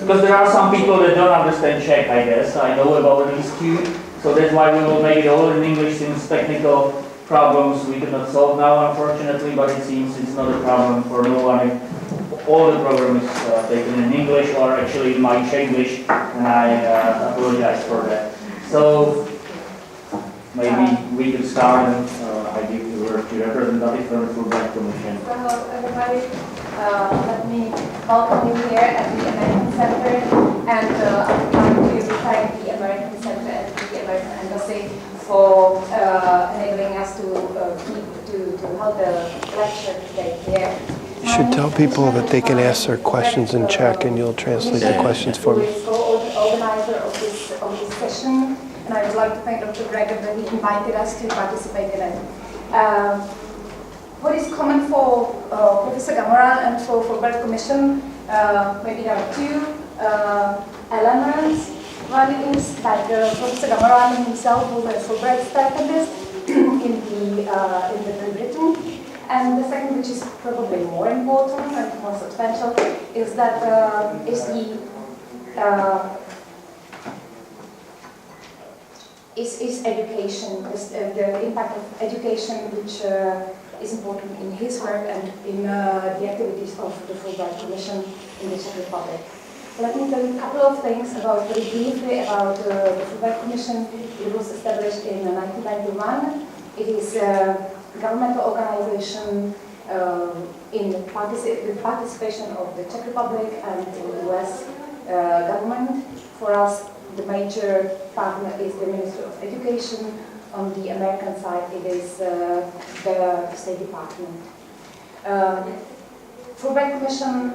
Because there are some people that don't understand Czech, I guess. I know about at least two. So that's why we will make it all in English, since technical problems we cannot solve now, unfortunately, but it seems it's not a problem for no one if all the program is taken in English, or actually in my Czechish, and I apologize for that. So maybe we could start, and I give the word to representative from the Fulbright Commission. Hello everybody, let me welcome you here at the American Center, and I would like to thank the American Center and the American Embassy for enabling us to hold the lecture today here. You should tell people that they can ask their questions in Czech, and you'll translate the questions for me. Organizer of this session, and I would like to thank Dr. Gregor that he invited us to participate in it. What is common for Professor Gamoran and for Fulbright Commission? Maybe there are two elements. One is that Professor Gamoran himself was a Fulbright stipendist in Great Britain. And the second, which is probably more important and more substantial, is that is education, the impact of education, which is important in his work and in the activities of the Fulbright Commission in the Czech Republic. Let me tell you a couple of things very briefly about the Fulbright Commission. It was established in 1991. It is a governmental organization with participation of the Czech Republic and the US government. For us, the major partner is the Ministry of Education. On the American side, it is the State Department. Fulbright Commission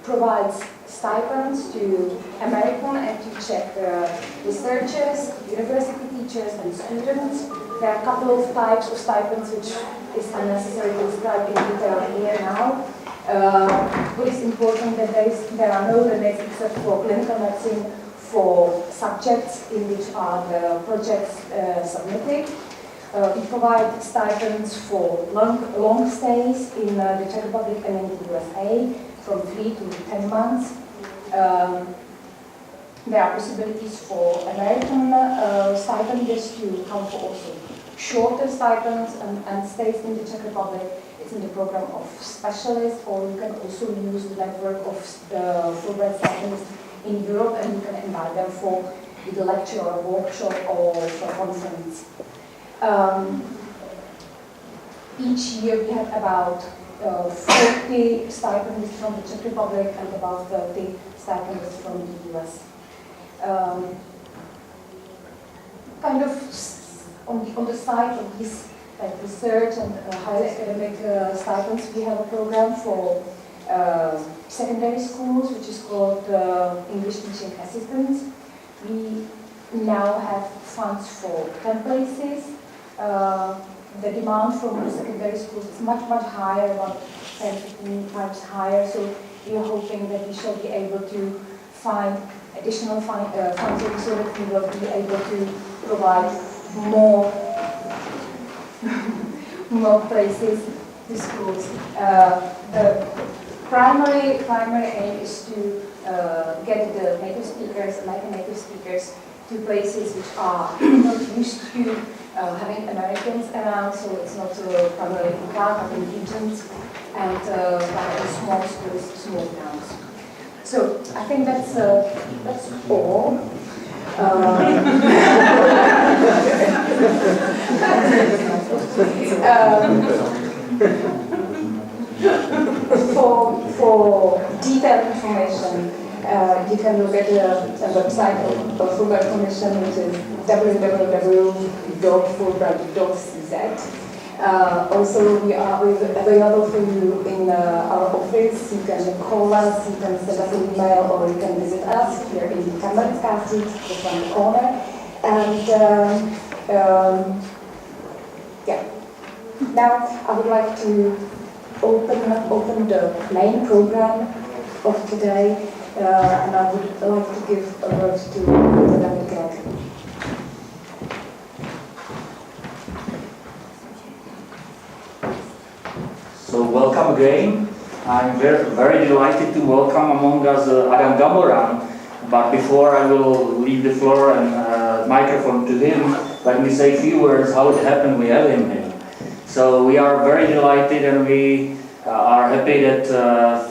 provides stipends to American and to Czech researchers, university teachers, and students. There are a couple of types of stipends which is unnecessary to describe in detail here now. What is important that there are no limits except for clinical medicine for subjects in which are the projects submitted. We provide stipends for long stays in the Czech Republic and in the USA from 3 to 10 months. There are possibilities for American stipendists to come for also shorter stipends and stays in the Czech Republic. It's in the program of specialists, or you can also use the network of Fulbright stipendists in Europe, and you can invite them for either lecture or a workshop or for a conference. Each year we have about 40 stipends from the Czech Republic and about 30 stipends from the US. Kind of on the side of this research and highly academic stipends, we have a program for secondary schools, which is called English Teaching Assistants. We now have funds for 10 places. The demand from the secondary schools is much higher, about 10-15 times higher, so we are hoping that we shall be able to find additional funding so that we will be able to provide more places to schools. The primary aim is to get the native speakers, American native speakers, to places which are not used to having Americans around, so it's not primarily in town, but in regions, and in small schools, small towns. So I think that's all. For detailed information, you can look at the website of the Fulbright Commission, which is www.fulbright.cz. Also, we are available for you in our office. You can call us, you can send us an email, or you can visit us here in Kamenská street, just on the corner. And yeah, now I would like to open the main program of today, and I would like to give a word to Dr. Gregor. So welcome again. I'm very delighted to welcome among us Adam Gamoran. But before I will leave the floor and microphone to him, let me say a few words how it happened we have him here. So we are very delighted and we are happy that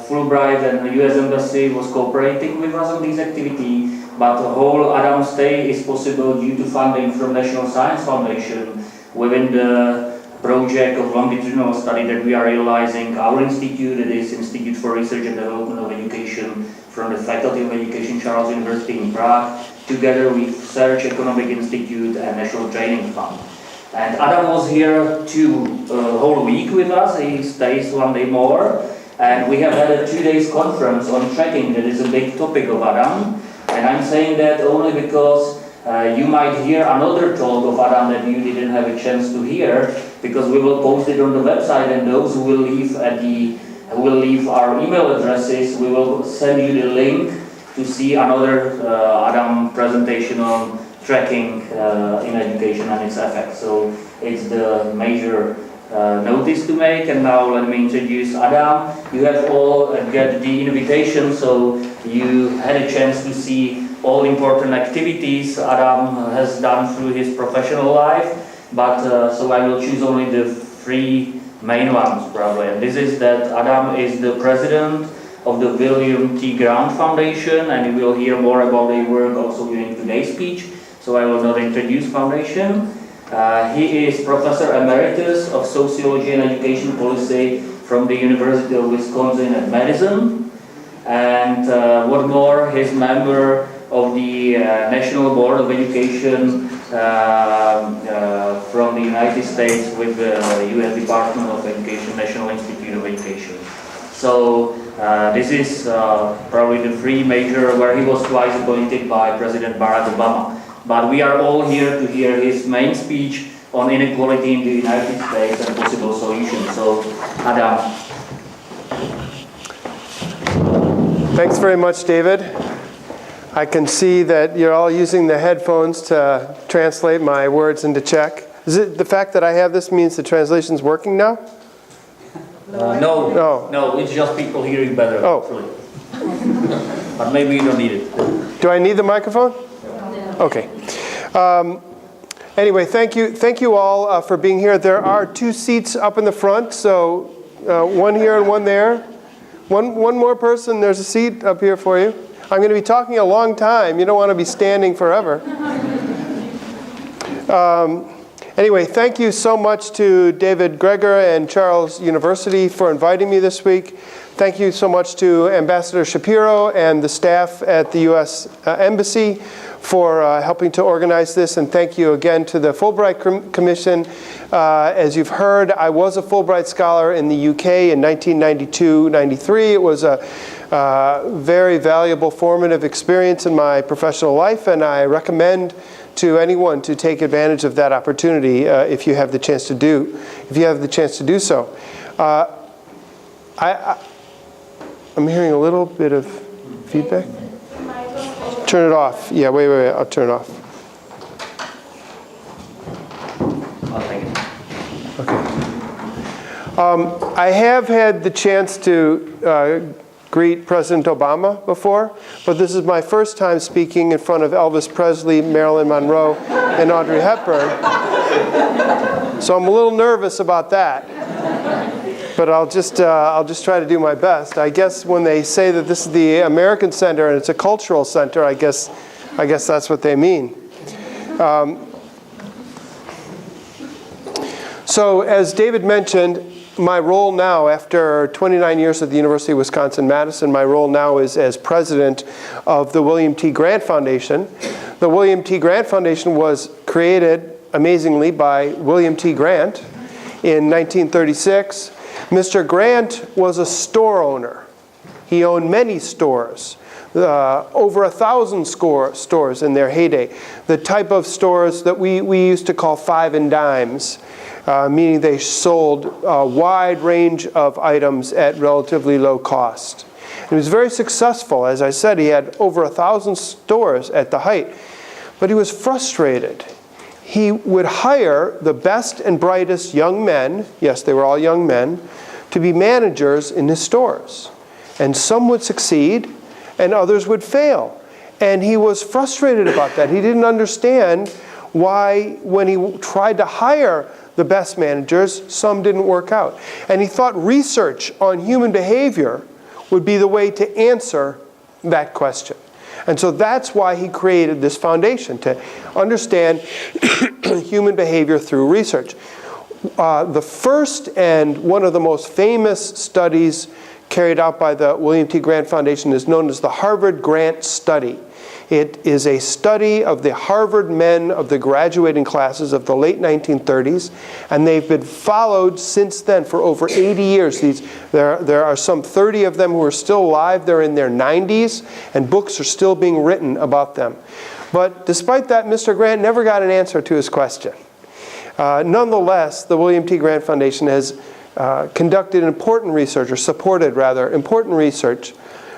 Fulbright and the US Embassy was cooperating with us on this activity. But the whole Adam stay is possible due to funding from National Science Foundation within the project of longitudinal study that we are realizing. Our institute, it is Institute for Research and Development of Education from the Faculty of Education, Charles University in Prague, together with Search Economic Institute and National Training Fund. And Adam was here whole week with us. He stays one day more. And we have had a 2 days conference on tracking that is a big topic of Adam. And I'm saying that only because you might hear another talk of Adam that you didn't have a chance to hear, because we will post it on the website, and those who will leave our email addresses, we will send you the link to see another Adam presentation on tracking in education and its effects. So it's the major notice to make, and now let me introduce Adam. You have all got the invitation, so you had a chance to see all important activities Adam has done through his professional life, but so I will choose only the 3 main ones probably. And this is that Adam is the president of the William T. Grant Foundation, and you will hear more about their work also during today's speech, so I will not introduce foundation. He is Professor Emeritus of Sociology and Education Policy from the University of Wisconsin at Madison. And what more, he's member of the National Board of Education from the United States with the U.S. Department of Education, National Institute of Education. So this is probably the 3 major, where he was twice appointed by President Barack Obama. But we are all here to hear his main speech on inequality in the United States and possible solutions. So, Adam. Thanks very much, David. I can see that you're all using the headphones to translate my words into Czech. Is it the fact that I have this means the translation's working now? No, it's just people hearing better. Oh. Actually. But maybe you don't need it. Do I need the microphone? Okay. Anyway, thank you all for being here. There are 2 seats up in the front, so one here and one there. One more person, there's a seat up here for you. I'm going to be talking a long time. You don't want to be standing forever. Anyway, thank you so much to David Gregor and Charles University for inviting me this week. Thank you so much to Ambassador Shapiro and the staff at the U.S. Embassy for helping to organize this, and thank you again to the Fulbright Commission. As you've heard, I was a Fulbright Scholar in the UK in 1992-93. It was a very valuable, formative experience in my professional life, and I recommend to anyone to take advantage of that opportunity if you have the chance to do so. I'm hearing a little bit of feedback. Turn it off. Yeah, wait, I'll turn it off. Okay. I have had the chance to greet President Obama before, but this is my first time speaking in front of Elvis Presley, Marilyn Monroe, and Audrey Hepburn. So I'm a little nervous about that. But I'll just try to do my best. I guess when they say that this is the American Center and it's a cultural center, I guess that's what they mean. So as David mentioned, my role now, after 29 years at the University of Wisconsin-Madison, my role now is as president of the William T. Grant Foundation. The William T. Grant Foundation was created, amazingly, by William T. Grant in 1936. Mr. Grant was a store owner. He owned many stores, over 1,000 stores in their heyday. The type of stores that we used to call 5 and dimes, meaning they sold a wide range of items at relatively low cost. He was very successful. As I said, he had over 1,000 stores at the height, but he was frustrated. He would hire the best and brightest young men, yes, they were all young men, to be managers in his stores. And some would succeed, and others would fail. And he was frustrated about that. He didn't understand why, when he tried to hire the best managers, some didn't work out. And he thought research on human behavior would be the way to answer that question. And so that's why he created this foundation, to understand human behavior through research. The first and one of the most famous studies carried out by the William T. Grant Foundation is known as the Harvard Grant Study. It is a study of the Harvard men of the graduating classes of the late 1930s, and they've been followed since then for over 80 years. There are some 30 of them who are still alive. They're in their 90s, and books are still being written about them. But despite that, Mr. Grant never got an answer to his question. Nonetheless, the William T. Grant Foundation has conducted important research, or supported rather, important research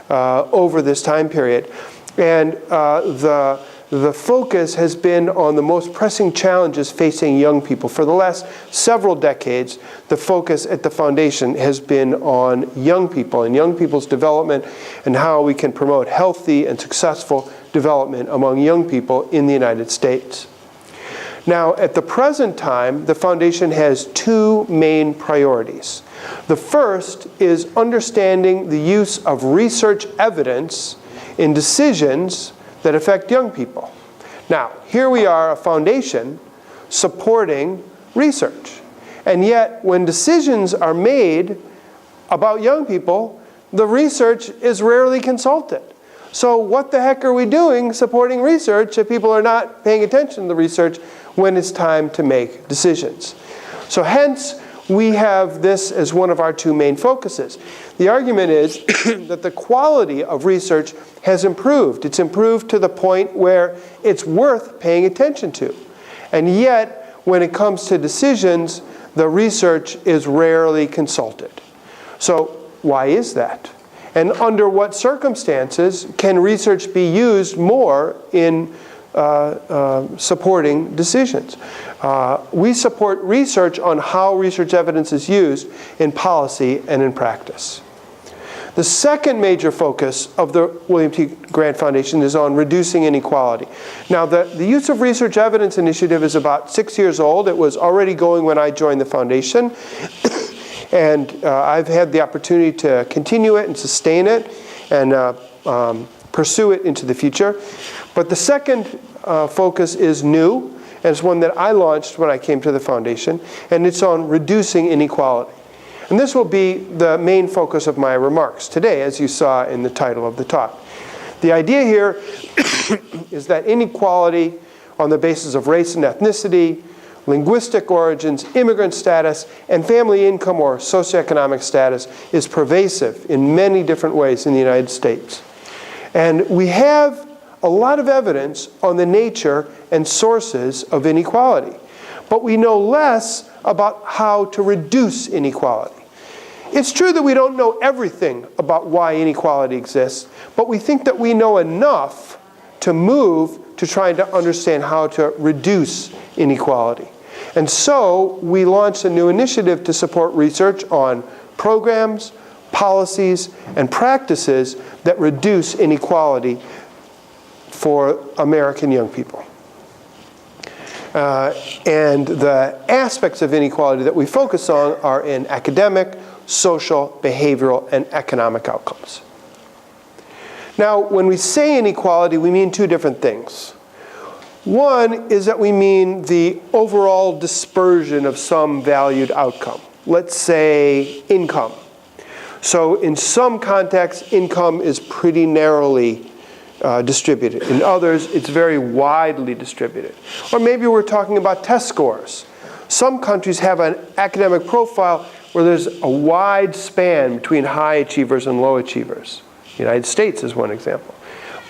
over this time period. And the focus has been on the most pressing challenges facing young people. For the last several decades, the focus at the foundation has been on young people and young people's development, and how we can promote healthy and successful development among young people in the United States. Now, at the present time, the foundation has two main priorities. The first is understanding the use of research evidence in decisions that affect young people. Now, here we are, a foundation supporting research. And yet, when decisions are made about young people, the research is rarely consulted. So what the heck are we doing supporting research if people are not paying attention to the research when it's time to make decisions? So hence, we have this as one of our two main focuses. The argument is that the quality of research has improved. It's improved to the point where it's worth paying attention to. And yet, when it comes to decisions, the research is rarely consulted. So why is that? And under what circumstances can research be used more in supporting decisions? We support research on how research evidence is used in policy and in practice. The second major focus of the William T. Grant Foundation is on reducing inequality. Now, the use of research evidence initiative is about 6 years old. It was already going when I joined the foundation. And I've had the opportunity to continue it and sustain it and pursue it into the future. But the second focus is new, and it's one that I launched when I came to the foundation, and it's on reducing inequality. And this will be the main focus of my remarks today, as you saw in the title of the talk. The idea here is that inequality on the basis of race and ethnicity, linguistic origins, immigrant status, and family income or socioeconomic status is pervasive in many different ways in the United States. And we have a lot of evidence on the nature and sources of inequality, but we know less about how to reduce inequality. It's true that we don't know everything about why inequality exists, but we think that we know enough to move to trying to understand how to reduce inequality. And so we launched a new initiative to support research on programs, policies, and practices that reduce inequality for American young people. And the aspects of inequality that we focus on are in academic, social, behavioral, and economic outcomes. Now, when we say inequality, we mean two different things. One is that we mean the overall dispersion of some valued outcome. Let's say income. So in some contexts, income is pretty narrowly distributed. In others, it's very widely distributed. Or maybe we're talking about test scores. Some countries have an academic profile where there's a wide span between high achievers and low achievers. The United States is one example.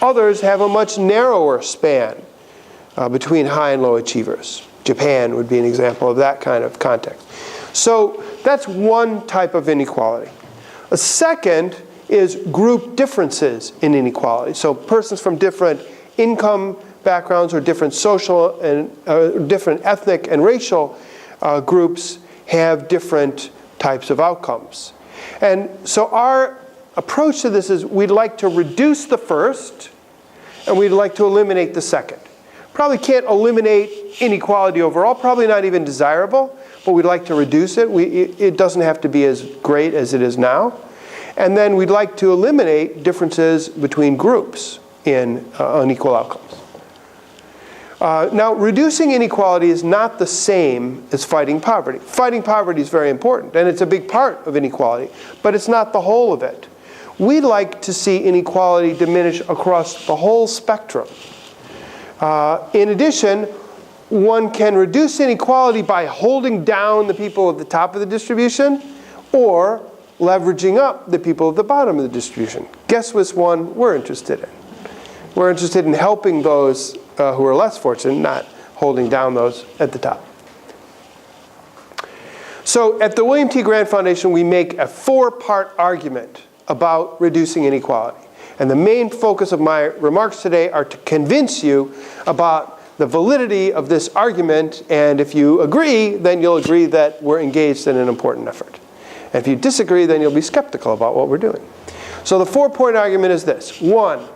Others have a much narrower span between high and low achievers. Japan would be an example of that kind of context. So that's one type of inequality. A second is group differences in inequality. So persons from different income backgrounds or different social and different ethnic and racial groups have different types of outcomes. And so our approach to this is we'd like to reduce the first, and we'd like to eliminate the second. Probably can't eliminate inequality overall, probably not even desirable, but we'd like to reduce it. It doesn't have to be as great as it is now. And then we'd like to eliminate differences between groups in unequal outcomes. Now, reducing inequality is not the same as fighting poverty. Fighting poverty is very important, and it's a big part of inequality, but it's not the whole of it. We'd like to see inequality diminish across the whole spectrum. In addition, one can reduce inequality by holding down the people at the top of the distribution or leveraging up the people at the bottom of the distribution. Guess which one we're interested in? We're interested in helping those who are less fortunate, not holding down those at the top. So at the William T. Grant Foundation, we make a four-part argument about reducing inequality. And the main focus of my remarks today are to convince you about the validity of this argument, and if you agree, then you'll agree that we're engaged in an important effort. And if you disagree, then you'll be skeptical about what we're doing. So the four-point argument is this. 1,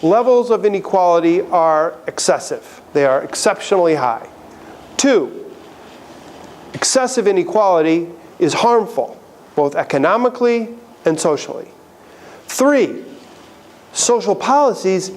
levels of inequality are excessive. They are exceptionally high. 2, excessive inequality is harmful, both economically and socially. 3, social policies